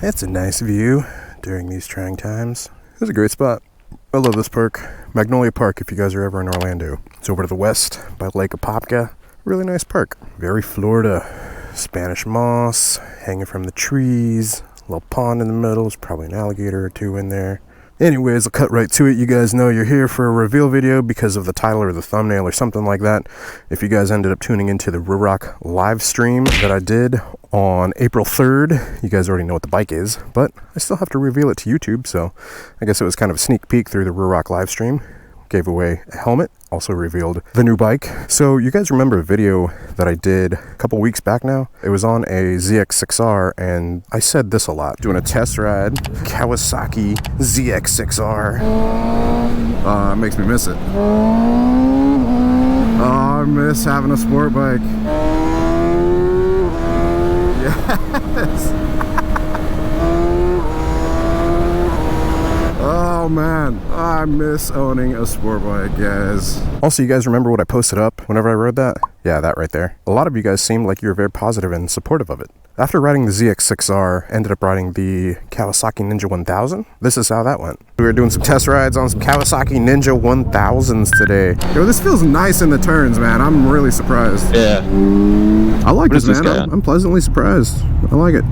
It's a nice view during these trying times. It's a great spot. I love this park. Magnolia Park, if you guys are ever in Orlando. It's over to the west by Lake Apopka. Really nice park. Very Florida. Spanish moss hanging from the trees. A little pond in the middle. There's probably an alligator or two in there. Anyways, I'll cut right to it. You guys know you're here for a reveal video because of the title or the thumbnail or something like that. If you guys ended up tuning into the Ruroc live stream that I did on April 3rd, you guys already know what the bike is, but I still have to reveal it to YouTube, so I guess it was kind of a sneak peek through the Ruroc live stream. Gave away a helmet, also revealed the new bike. So you guys remember a video that I did a couple weeks back now? It was on a ZX6R, and I said this a lot. Doing a test ride, Kawasaki ZX6R. It makes me miss it. Oh, I miss having a sport bike. Yes. Oh man, I miss owning a sport bike, guys. Also, you guys remember what I posted up whenever I rode that? Yeah, that right there. A lot of you guys seemed like you were very positive and supportive of it. After riding the ZX6R, ended up riding the Kawasaki Ninja 1000. This is how that went. We were doing some test rides on some Kawasaki Ninja 1000s today. Yo, this feels nice in the turns, man. I'm really surprised. Yeah. I like this, man. I'm pleasantly surprised. I like it.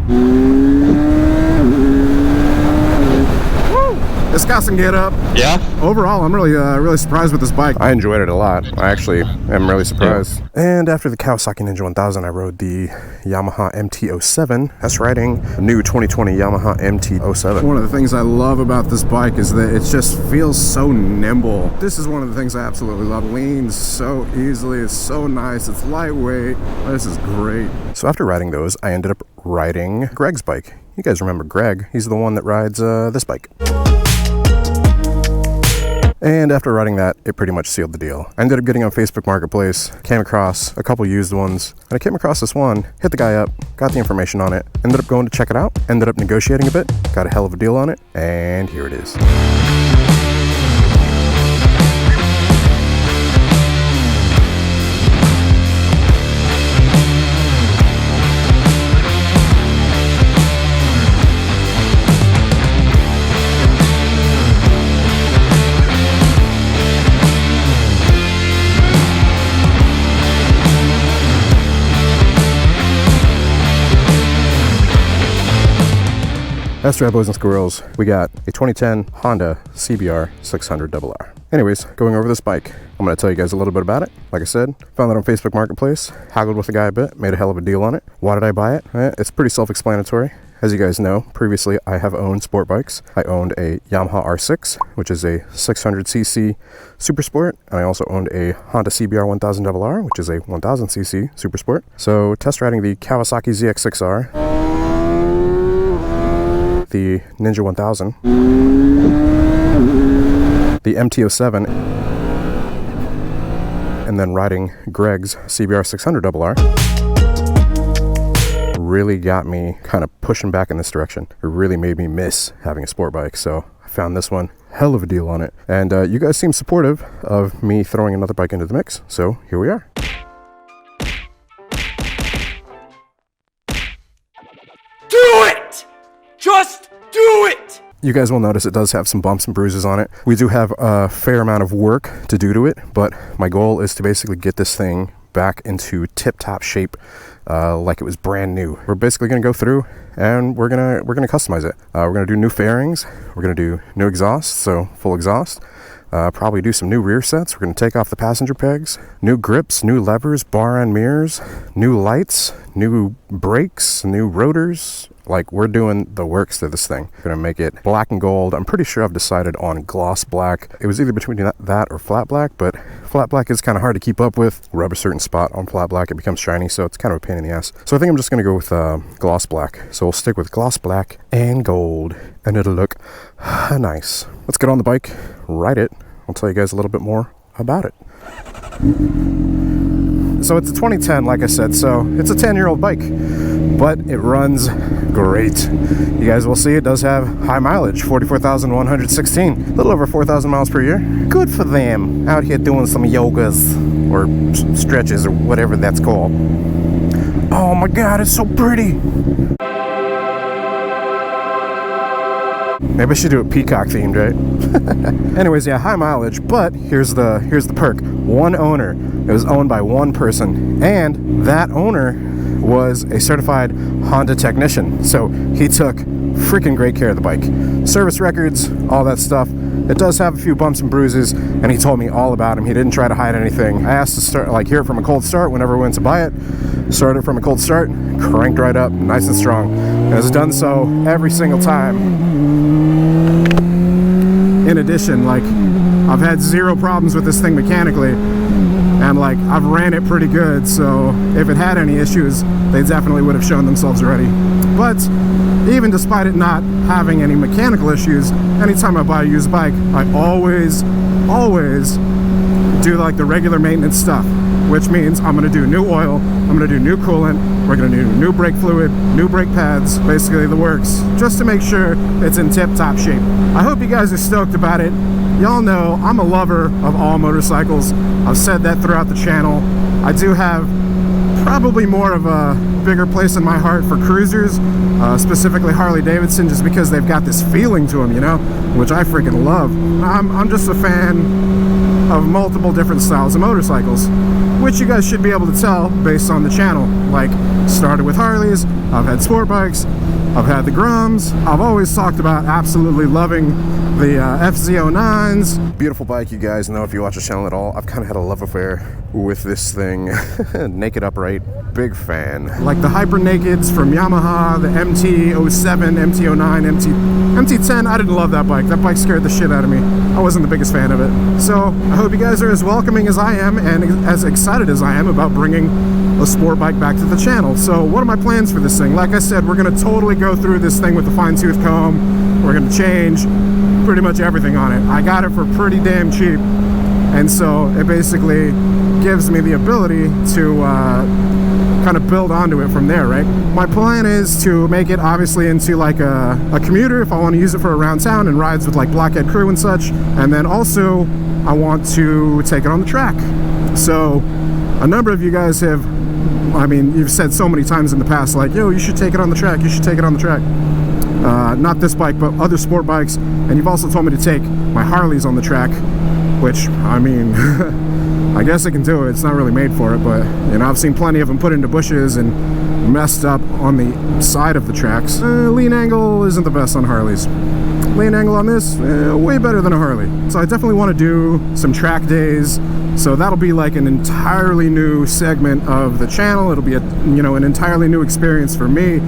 It's got some get up. Yeah. Overall, I'm really surprised with this bike. I enjoyed it a lot. I actually am really surprised. Yeah. And after the Kawasaki Ninja 1000, I rode the Yamaha MT-07. That's riding a new 2020 Yamaha MT-07. One of the things I love about this bike is that it just feels so nimble. This is one of the things I absolutely love. It leans so easily. It's so nice. It's lightweight. This is great. So after riding those, I ended up riding Greg's bike. You guys remember Greg? He's the one that rides this bike. And after riding that, it pretty much sealed the deal. I ended up getting on Facebook Marketplace, came across a couple used ones, and I came across this one, hit the guy up, got the information on it, ended up going to check it out, ended up negotiating a bit, got a hell of a deal on it, and here it is. That's right, boys and squirrels. We got a 2010 Honda CBR 600RR. Anyways, going over this bike, I'm going to tell you guys a little bit about it. Like I said, found it on Facebook Marketplace, haggled with the guy a bit, made a hell of a deal on it. Why did I buy it? It's pretty self-explanatory. As you guys know, previously I have owned sport bikes. I owned a Yamaha R6, which is a 600cc super sport, and I also owned a Honda CBR 1000RR, which is a 1000cc super sport. So test riding the Kawasaki ZX6R, the Ninja 1000, the MT-07, and then riding Greg's CBR 600RR really got me kind of pushing back in this direction. It really made me miss having a sport bike, so I found this one. Hell of a deal on it. And you guys seem supportive of me throwing another bike into the mix, so here we are. Do it! Just do it! You guys will notice it does have some bumps and bruises on it. We do have a fair amount of work to do to it, but my goal is to basically get this thing back into tip-top shape, like it was brand new. We're basically gonna go through and we're gonna customize it. We're gonna do new fairings. We're gonna do new exhaust, so full exhaust. Probably do some new rear sets. We're gonna take off the passenger pegs, new grips, new levers, bar end mirrors, new lights, new brakes, new rotors. Like, we're doing the works to this thing. We're gonna make it black and gold. I'm pretty sure I've decided on gloss black. It was either between that or flat black, but flat black is kind of hard to keep up with. Rub a certain spot on flat black, it becomes shiny, so it's kind of a pain in the ass. So I think I'm just gonna go with gloss black. So we'll stick with gloss black and gold, and it'll look nice. Let's get on the bike, ride it. I'll tell you guys a little bit more about it. So it's a 2010, like I said, so it's a 10-year-old bike, but it runs great. You guys will see it does have high mileage, 44,116, a little over 4,000 miles per year. Good for them, out here doing some yogas or stretches or whatever that's called. Oh my God, it's so pretty. Maybe I should do it peacock themed, right? Anyways, yeah, high mileage, but here's the perk. One owner. It was owned by one person, and that owner was a certified Honda technician. So he took freaking great care of the bike. Service records, all that stuff. It does have a few bumps and bruises, and he told me all about them. He didn't try to hide anything. I asked to start, hear it from a cold start whenever we went to buy it. Started it from a cold start, cranked right up, nice and strong. And has done so every single time. In addition, I've had zero problems with this thing mechanically, and I've ran it pretty good, so if it had any issues, they definitely would have shown themselves already. But even despite it not having any mechanical issues, anytime I buy a used bike, I always do the regular maintenance stuff, which means I'm going to do new oil, I'm going to do new coolant, we're going to do new brake fluid, new brake pads, basically the works, just to make sure it's in tip-top shape. I hope you guys are stoked about it. Y'all know I'm a lover of all motorcycles. I've said that throughout the channel. I do have probably more of a bigger place in my heart for cruisers, specifically Harley-Davidson, just because they've got this feeling to them, you know, which I freaking love. I'm just a fan of multiple different styles of motorcycles, which you guys should be able to tell based on the channel. Started with Harleys, I've had sport bikes, I've had the Groms. I've always talked about absolutely loving the FZ09s. Beautiful bike, you guys know if you watch the channel at all. I've kind of had a love affair with this thing. Naked upright, big fan. The Hyper Nakeds from Yamaha, the MT-07, MT-09, MT-10. I didn't love that bike. That bike scared the shit out of me. I wasn't the biggest fan of it. So I hope you guys are as welcoming as I am and as excited as I am about bringing a sport bike back to the channel. So what are my plans for this thing? Like I said, we're going to totally go through this thing with a fine-tooth comb. We're going to change pretty much everything on it. I got it for pretty damn cheap, and so it basically gives me the ability to kind of build onto it from there, right? My plan is to make it obviously into a commuter if I want to use it for around town and rides with Blockhead crew and such, and then also I want to take it on the track. So a number of you guys have, you've said so many times in the past, yo, you should take it on the track, you should take it on the track. Not this bike, but other sport bikes. And you've also told me to take my Harleys on the track, which, I guess I can do it. It's not really made for it, but, I've seen plenty of them put into bushes and messed up on the side of the tracks. Lean angle isn't the best on Harleys. Lean angle on this, way better than a Harley. So I definitely want to do some track days. So that'll be an entirely new segment of the channel. It'll be an entirely new experience for me.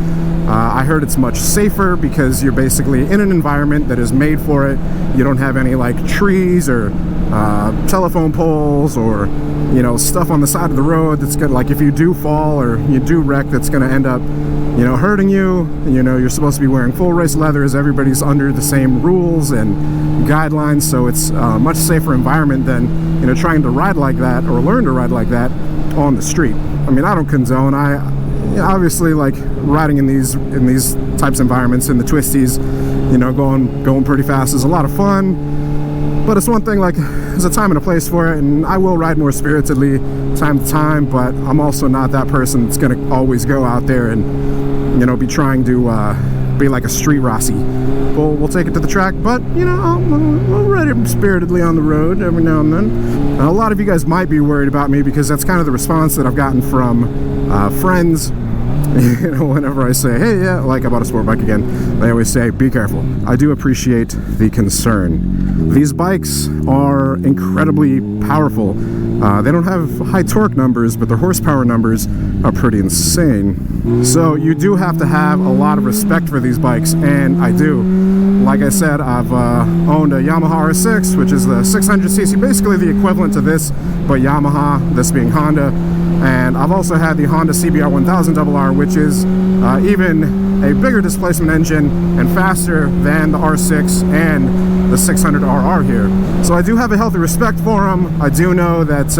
I heard it's much safer because you're basically in an environment that is made for it. You don't have any trees or telephone poles or stuff on the side of the road that's gonna, if you do fall or you do wreck, that's gonna end up hurting you. You're supposed to be wearing full race leathers. Everybody's under the same rules and guidelines, so it's a much safer environment than trying to ride like that or learn to ride like that on the street. I don't condone. Obviously riding in these types of environments, in the twisties, going pretty fast is a lot of fun, but it's one thing. There's a time and a place for it, and I will ride more spiritedly time to time, but I'm also not that person that's gonna always go out there and be trying to be like a street Rossi. We'll take it to the track, but I'll ride it spiritedly on the road every now and then. Now, a lot of you guys might be worried about me because that's kind of the response that I've gotten from friends. Whenever I say, hey, yeah, I bought a sport bike again, they always say, be careful. I do appreciate the concern. These bikes are incredibly powerful. They don't have high torque numbers, but their horsepower numbers are pretty insane. So you do have to have a lot of respect for these bikes, and I do. Like I said, I've owned a Yamaha R6, which is the 600cc, basically the equivalent to this, but Yamaha, this being Honda. And I've also had the Honda CBR 1000RR, which is even a bigger displacement engine and faster than the R6 and the 600RR here. So I do have a healthy respect for them. I do know that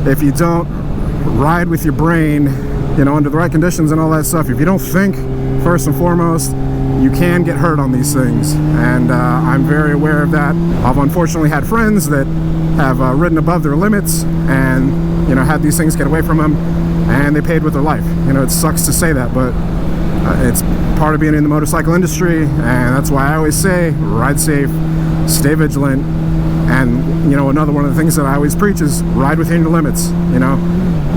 if you don't ride with your brain, under the right conditions and all that stuff, if you don't think first and foremost, you can get hurt on these things. And I'm very aware of that. I've unfortunately had friends that have ridden above their limits and had these things get away from them, and they paid with their life. It sucks to say that, but it's part of being in the motorcycle industry, and that's why I always say ride safe, stay vigilant, and you know, another one of the things that I always preach is ride within your limits. You know,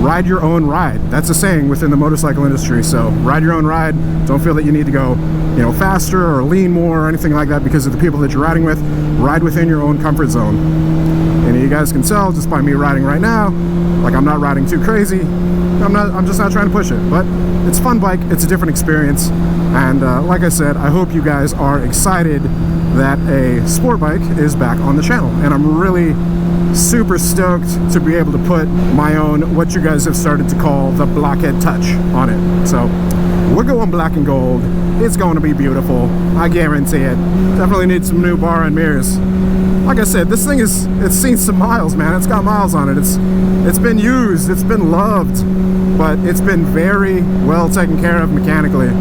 ride your own ride. That's a saying within the motorcycle industry. So ride your own ride. Don't feel that you need to go, you know, faster or lean more or anything like that because of the people that you're riding with. Ride within your own comfort zone. And you guys can tell just by me riding right now, like I'm not riding too crazy. I'm just not trying to push it, but it's a fun bike. It's a different experience. And like I said, I hope you guys are excited that a sport bike is back on the channel. And I'm really super stoked to be able to put my own, what you guys have started to call the Blockhead touch on it. So we're going black and gold. It's going to be beautiful. I guarantee it. Definitely need some new bar and mirrors. Like I said, this thing it's seen some miles, man. It's got miles on it. It's been used, it's been loved, but it's been very well taken care of mechanically.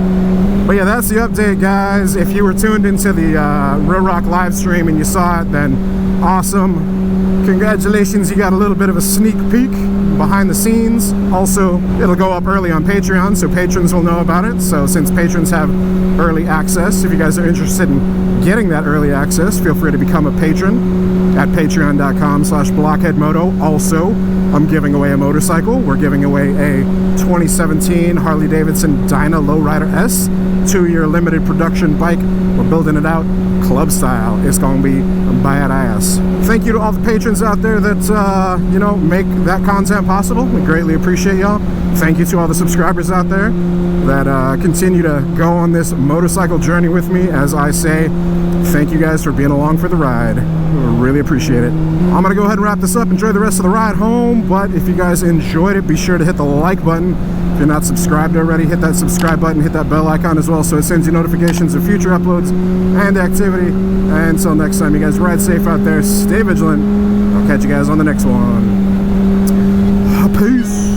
But yeah, that's the update, guys. If you were tuned into the Real Rock live stream and you saw it, then awesome. Congratulations, you got a little bit of a sneak peek behind the scenes. Also, it'll go up early on Patreon, so patrons will know about it. So since patrons have early access, if you guys are interested in getting that early access, feel free to become a patron at patreon.com/blockheadmoto. Also, I'm giving away a motorcycle. We're giving away a 2017 Harley-Davidson Low Rider S, 2-year limited production bike. We're building it out club style. It's gonna be badass. Thank you to all the patrons out there that you know, make that content possible. We greatly appreciate y'all. Thank you to all the subscribers out there that continue to go on this motorcycle journey with me. As I say, thank you guys for being along for the ride. Really appreciate it. I'm gonna go ahead and wrap this up. Enjoy the rest of the ride home. But if you guys enjoyed it, be sure to hit the like button. If you're not subscribed already, hit that subscribe button, hit that bell icon as well so it sends you notifications of future uploads and activity. And until next time, you guys ride safe out there, stay vigilant. I'll catch you guys on the next one. Peace.